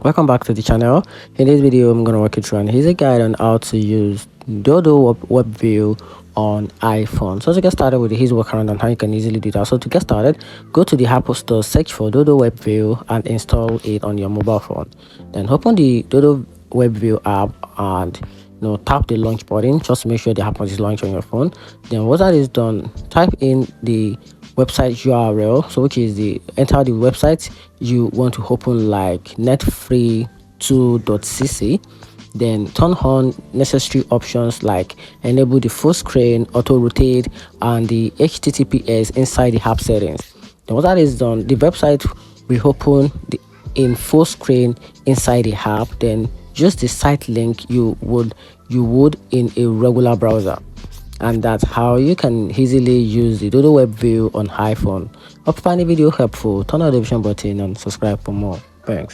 Welcome back to the channel. In this video I'm going to walk you through and here's a guide on how to use Dodo Webview on iPhone. So to get started with his workaround on how you can easily do that. So to get started, go to the Apple Store, search for Dodo Webview and install it on your mobile phone. Then open the Dodo Webview app and tap the launch button just to make sure the app is launched on your phone. Then once that is done, type in the website URL, so which is enter the website you want to open, like netfree2.cc. then turn on necessary options like enable the full screen, auto rotate, and the HTTPS inside the app settings. Then once that is done, the website will open in full screen inside the app. Then just the site link you would in a regular browser. And that's how you can easily use the Dodo Webview on iPhone. Hope you find the video helpful. Turn on the notification button and subscribe for more. Thanks.